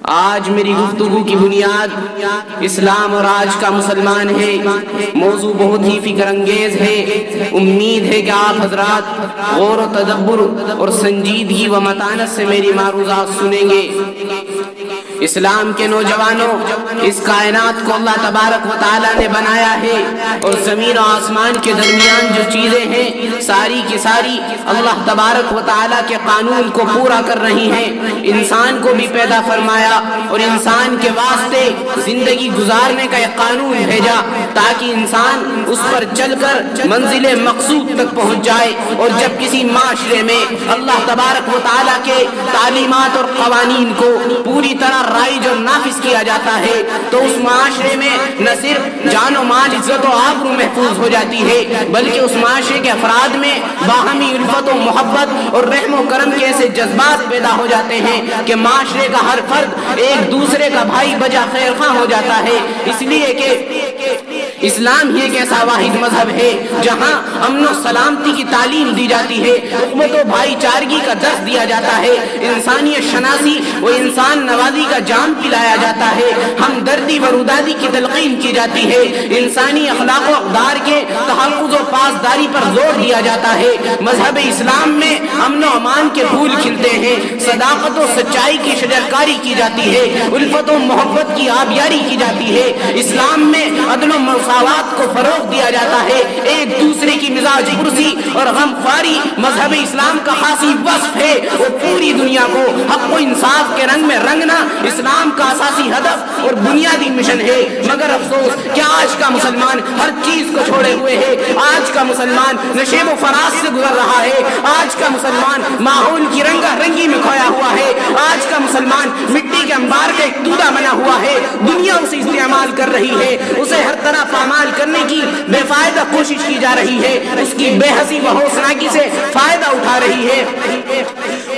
آج میری گفتگو کی بنیاد اسلام اور آج کا مسلمان ہے۔ موضوع بہت ہی فکر انگیز ہے۔ امید ہے کہ آپ حضرات غور و تدبر اور سنجیدگی و متانت سے میری معروضات سنیں گے۔ اسلام کے نوجوانوں، اس کائنات کو اللہ تبارک و تعالیٰ نے بنایا ہے اور زمین و آسمان کے درمیان جو چیزیں ہیں ساری کی ساری اللہ تبارک و تعالیٰ کے قانون کو پورا کر رہی ہیں۔ انسان کو بھی پیدا فرمایا اور انسان کے واسطے زندگی گزارنے کا ایک قانون بھیجا تاکہ انسان اس پر چل کر منزل مقصود تک پہنچ جائے۔ اور جب کسی معاشرے میں اللہ تبارک و تعالیٰ کے تعلیمات اور قوانین کو پوری طرح رائج اور نافذ کیا جاتا ہے تو اس معاشرے میں نہ صرف جان و مال، عزت و آبرو محفوظ ہو جاتی ہے بلکہ اس معاشرے کے افراد میں باہمی الفت و محبت اور رحم و کرم کے ایسے جذبات پیدا ہو جاتے ہیں کہ معاشرے کا ہر فرد ایک دوسرے کا بھائی بجا خیر خواہ ہو جاتا ہے۔ اس لیے کہ اسلام ہی ایک ایسا واحد مذہب ہے جہاں امن و سلامتی کی تعلیم دی جاتی ہے، حکمت و بھائی چارگی کا درس دیا جاتا ہے، انسانیت شناسی و انسان نوازی کا جام پلایا جاتا ہے، ہمدردی و رودادی کی تلقین کی جاتی ہے، انسانی اخلاق و اقدار کے تحفظ و پاسداری پر زور دیا جاتا ہے۔ مذہب اسلام میں امن و امان کے پھول کھلتے ہیں، صداقت و سچائی کی شجرکاری کی جاتی ہے، الفت و محبت کی آبیاری کی جاتی ہے۔ اسلام میں عدل و مساوات کو فروغ دیا جاتا ہے، ایک دوسرے کی مزاج پرسی اور غمخواری مذہب اسلام کا خاصی وصف ہے۔ وہ پوری دنیا کو حق و انصاف کے رنگ میں رنگنا اسلام کا اساسی ہدف اور بنیادی مشن ہے۔ مگر افسوس کہ آج کا مسلمان ہر چیز کو چھوڑے ہوئے ہے، آج کا مسلمان نشیب و فراز سے گزر رہا ہے، آج کا مسلمان ماحول کی رنگا رنگی میں کھویا ہوا ہے، آج کا مسلمان مٹی کے انبار کا ایک تودا بنا ہوا ہے۔ دنیا اسے استعمال کر رہی ہے، اسے ہر طرح پامال کرنے کی بے فائدہ کوشش کی جا رہی ہے، اس کی بے حسی و ہوسناکی سے فائدہ اٹھا رہی ہے۔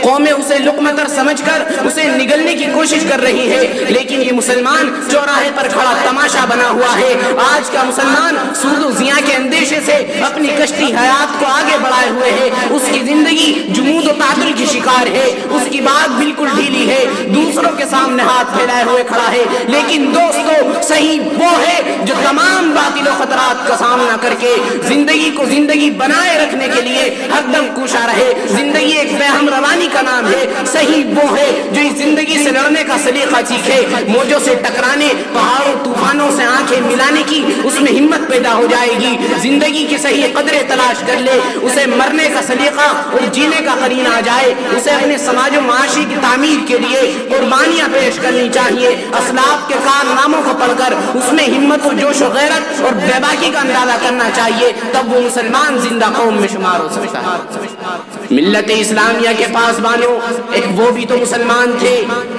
قومیں اسے لقمتر سمجھ کر اسے نگلنے کی کوشش کر رہی ہے، لیکن یہ مسلمان چوراہے پر کھڑا تماشا بنا ہوا ہے۔ آج کا مسلمان سود و زیاں کے اندیشے سے اپنی کشتی حیات کو آگے بڑھائے ہوئے ہے، اس کی زندگی جمود و تعطل کی شکار ہے، اس کی بات بالکل ڈھیلی ہے، دوسروں کے سامنے ہاتھ پھیلائے ہوئے کھڑا ہے۔ لیکن دوستو، صحیح وہ ہے جو تمام باطل و خطرات کا سامنا کر کے زندگی کو زندگی بنائے رکھنے کے لیے ہر دم کوشاں رہے۔ زندگی ایک بے ہم روانی کا نام ہے۔ صحیح وہ ہے جو اس زندگی سے لڑنے کا سلیقہ سیکھے، موجوں سے ٹکرانے، پہاڑوں طوفانوں سے آنکھیں ملانے کی اس میں ہمت پیدا ہو جائے گی۔ زندگی کی صحیح قدریں تلاش کر لے، اسے مرنے کا سلیقہ اور جینے کا قرین آ جائے۔ اسے اپنے سماج و معاشی کی تعمیر کے لیے قربانیاں پیش کرنی چاہیے۔ اسلاف کے کارناموں کو پڑھ کر اس میں ہمت و جوش و غیرت اور بے باکی کا اندازہ کرنا چاہیے، تب وہ مسلمان زندہ قوم میں شمار ہو سکتا ہے۔ ملت اسلامیہ کے پاسبانوں، ایک وہ بھی تو مسلمان تھے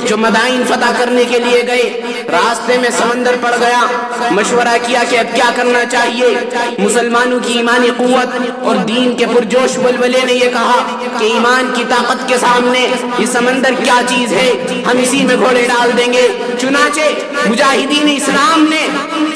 جو مدائن فتح کرنے کے لیے گئے، راستے میں سمندر پڑ گیا، مشورہ کیا کہ اب کیا کرنا چاہیے۔ مسلمانوں کی ایمانی قوت اور دین کے پرجوش ولولے نے یہ کہا کہ ایمان کی طاقت کے سامنے یہ سمندر کیا چیز ہے، ہم اسی میں گھوڑے ڈال دیں گے۔ چنانچہ مجاہدین اسلام نے،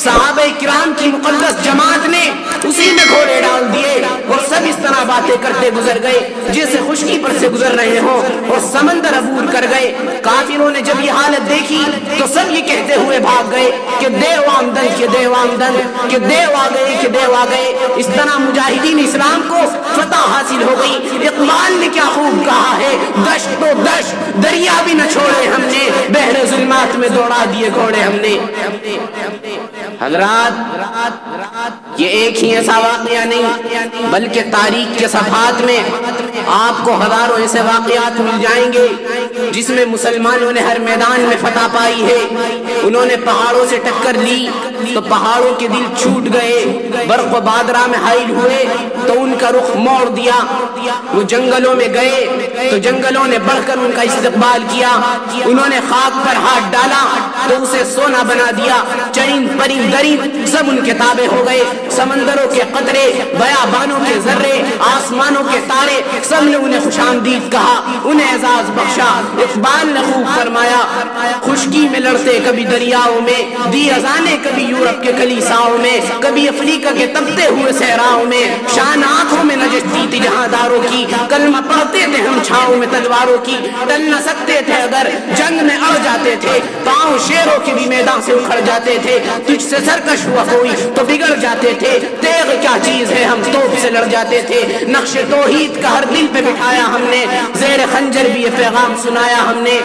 صحابہ کرام کی مقدس جماعت نے اسی میں گھوڑے ڈال دیے اور سب اس طرح باتیں کرتے گزر گئے جیسے خشکی پر سے گزر رہے ہوں، اور سمندر عبور کر گئے۔ کافروں نے جب یہ حالت دیکھی تو سب یہ کہتے ہوئے بھاگ گئے کہ دیو آمدن، کہ دیو آمدن، کہ دیو آ گئے، کہ دیو آ گئے۔ اس طرح مجاہدین اسلام کو فتح حاصل ہو گئی۔ اقبال نے کیا خوب کہا ہے، دشت و دشت دریا بھی نہ چھوڑے ہم نے، بحر ظلمات میں دوڑا دیے گھوڑے ہم نے۔ حضرات، یہ ایک ہی ایسا واقعہ نہیں بلکہ تاریخ کے صفحات میں آپ کو ہزاروں ایسے واقعات مل جائیں گے جس میں مسلمانوں نے ہر میدان میں فتح پائی ہے۔ انہوں نے پہاڑوں سے ٹکر لی تو پہاڑوں کے دل چھوٹ گئے، برق و بادرہ میں حائل ہوئے تو ان کا رخ موڑ دیا۔ وہ جنگلوں میں گئے تو جنگلوں نے بڑھ کر ان کا استقبال کیا۔ انہوں نے خاک پر ہاتھ ڈالا تو اسے سونا بنا دیا۔ چرند پرند دری سب ان کے تابع ہو گئے. سمندروں کے قطرے، بیابانوں کے ذرے، آسمانوں کے تارے، سب نے انہیں خوش آمدید کہا، انہیں اعزاز بخشا. اقبال نے خوب فرمایا، خشکی میں لڑتے کبھی دریاؤں میں، دی اذانیں کبھی یورپ کے کلیساؤں میں، کبھی افریقہ کے تپتے ہوئے صحراؤں میں. شان آنکھوں میں نجستی تھی جہاں داروں کی، کلمہ پڑھتے تھے ہم چھاؤں میں تلواروں کی. ٹل نہ سکتے تھے اگر جنگ میں اڑ جاتے تھے، پاؤں شیروں کے بھی میدان سے اکھڑ جاتے تھے. تجھ سے سرکش ہوا کوئی تو بگڑ جاتے تھے، تیغ کیا چیز ہے ہم توپ سے لڑ جاتے تھے. نقش توحید کا ہر دل پہ بٹھایا ہم نے، زیر خنجر بھی یہ پیغام سنایا ہم نے.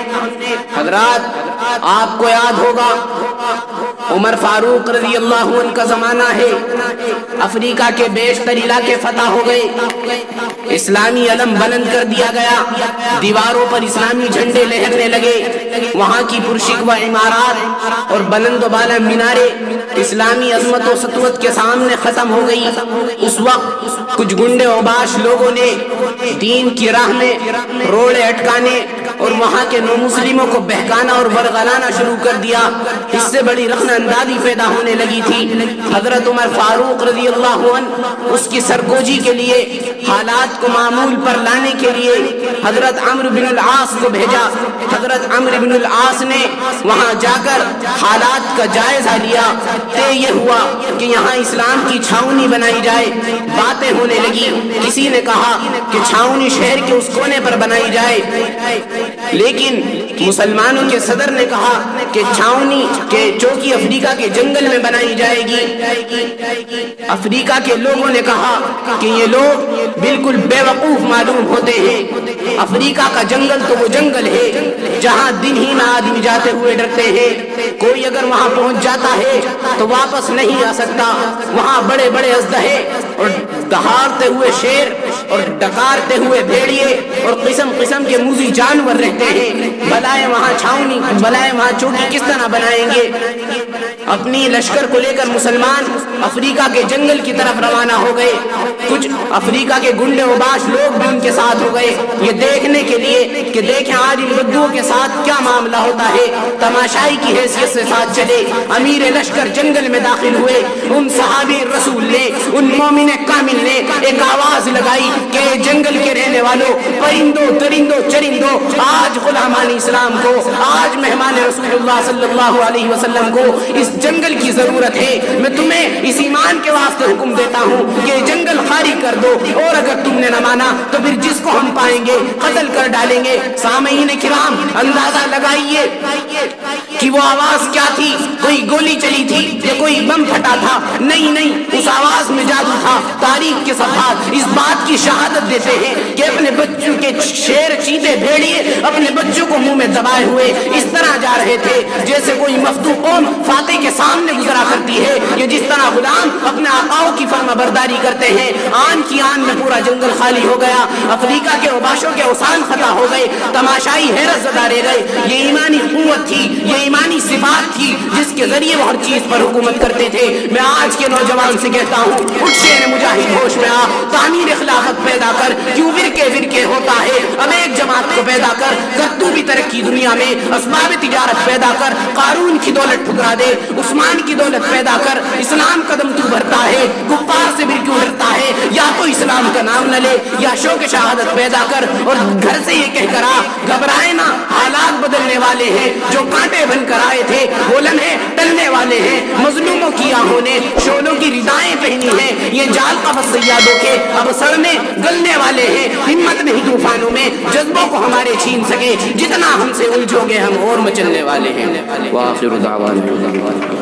حضرات آپ کو یاد ہوگا عمر فاروق رضی اللہ عنہ کا زمانہ ہے، افریقہ کے بیشتر علاقے فتح ہو گئے، اسلامی علم بلند کر دیا گیا، دیواروں پر اسلامی جھنڈے لہرنے لگے. وہاں کی پرشکوہ عمارات اور بلند و بالا میناریں اسلامی عظمت و سطوت کے سامنے ختم ہو گئی. اس وقت کچھ گنڈے اوباش لوگوں نے دین کی راہ میں روڑے اٹکانے اور وہاں کے نو مسلموں کو بہکانا اور برگلانا شروع کر دیا. اس سے بڑی رخنہ اندازی پیدا ہونے لگی تھی. حضرت عمر فاروق رضی اللہ عنہ اس کی سرگوجی کے لیے، حالات کو معمول پر لانے کے لیے حضرت عمرو بن العاص کو بھیجا. حضرت عمرو بن العاص نے وہاں جا کر حالات کا جائزہ لیا. طے یہ ہوا کہ یہاں اسلام کی چھاؤنی بنائی جائے. باتیں ہونے لگی، کسی نے کہا کہ چھاؤنی شہر کے اس کونے پر بنائی جائے، لیکن مسلمانوں کے صدر نے کہا کہ چھاؤنی کے چوکی افریقہ کے جنگل میں بنائی جائے گی. افریقہ کے لوگوں نے کہا کہ یہ لوگ بالکل بے وقوف معلوم ہوتے ہیں. افریقہ کا جنگل تو وہ جنگل ہے جہاں دن ہی میں آدمی جاتے ہوئے ڈرتے ہیں. کوئی اگر وہاں پہنچ جاتا ہے تو واپس نہیں آ سکتا. وہاں بڑے بڑے اژدہے اور دہاڑتے ہوئے شیر اور ڈکارتے ہوئے بھیڑیے اور قسم قسم کے موذی جانور رہتے ہیں. بلائے وہاں چھاؤنی، بلائے وہاں چوکی کس طرح بنائیں گے؟ اپنی لشکر کو لے کر مسلمان افریقہ کے جنگل کی طرف روانہ ہو گئے. کچھ افریقہ کے گنڈے اوباش لوگ بھی ان کے ساتھ ہو گئے، یہ دیکھنے کے لیے کہ دیکھیں آج ان بدوؤں کے ساتھ کیا معاملہ ہوتا ہے. تماشائی کی حیثیت سے ساتھ چلے. امیر لشکر جنگل میں داخل ہوئے. ان صحابی رسول نے، ان مومن کامل نے ایک آواز لگائی کہ جنگل کے رہنے والوں، پرندوں درندوں چرندوں، آج غلامان اسلام کو، آج مہمان رسول اللہ صلی اللہ علیہ وسلم کو اس جنگل کی ضرورت ہے. میں تمہیں اس ایمان کے واسطے حکم دیتا ہوں کہ جنگل خالی کر دو، اور اگر تم نے نہ مانا تو پھر جس کو ہم پائیں گے قتل کر ڈالیں گے. سامعین کرام اندازہ لگائیے کہ وہ آواز کیا تھی. کوئی گولی چلی تھی یا کوئی بم پھٹا تھا؟ نہیں، اس آواز میں جادو تھا. تاریخ کے صفحات اس بات کی شہادت دیتے ہیں کہ اپنے بچوں کے شیر چیتے بھیڑیے اپنے بچوں کو منہ میں دبائے ہوئے اس طرح جا رہے تھے جیسے کوئی مفتو قوم فاتح کے سامنے گزرا کرتی ہے، یا جس طرح غلام اپنے آقاؤں کی فرما برداری کرتے ہیں. آن کی آن میں پورا جنگل خالی ہو گیا. افریقہ کے اوباشوں کے اوسان خطا ہو گئے. تماشائی حیرت زدہ رہ گئے. یہ ایمانی قوت تھی، یہ ایمانی صفات تھی جس کے ذریعے وہ ہر چیز پر حکومت کرتے تھے. میں آج کے نوجوان سے کہتا ہوں، اٹھ شیر مجاہد ہوش میں آ، تعمیر خلافت پیدا کر. کیوں ورکے ہوتا ہے؟ اب ایک جماعت کو پیدا کر تو بھی ترقی دنیا میں اسباب تجارت پیدا کر. قارون کی دولت ٹھکرا دے، عثمان کی دولت پیدا کر. اسلام قدم تو بھرتا ہے، کفار سے بھی کیوں ڈرتا ہے؟ یا تو اسلام کا نام نہ لے یا شوق شہادت پیدا کر، اور گھر سے یہ کہہ کر آ، گھبرائے نہ، حالات بدلنے والے ہیں. جو کانٹے بن کر آئے تھے وہ لمحے ٹلنے والے ہیں. مظلوموں کی آہوں نے شعلوں کی ردائیں پہنی ہیں. یہ جال قفس سیادوں کے اب سڑنے گلنے والے ہیں. ہمت نہیں طوفانوں میں جذبوں کو ہمارے چھین سکے. جتنا ہم سے الجھو گے ہم اور مچلنے والے ہیں. وآخر دعوانا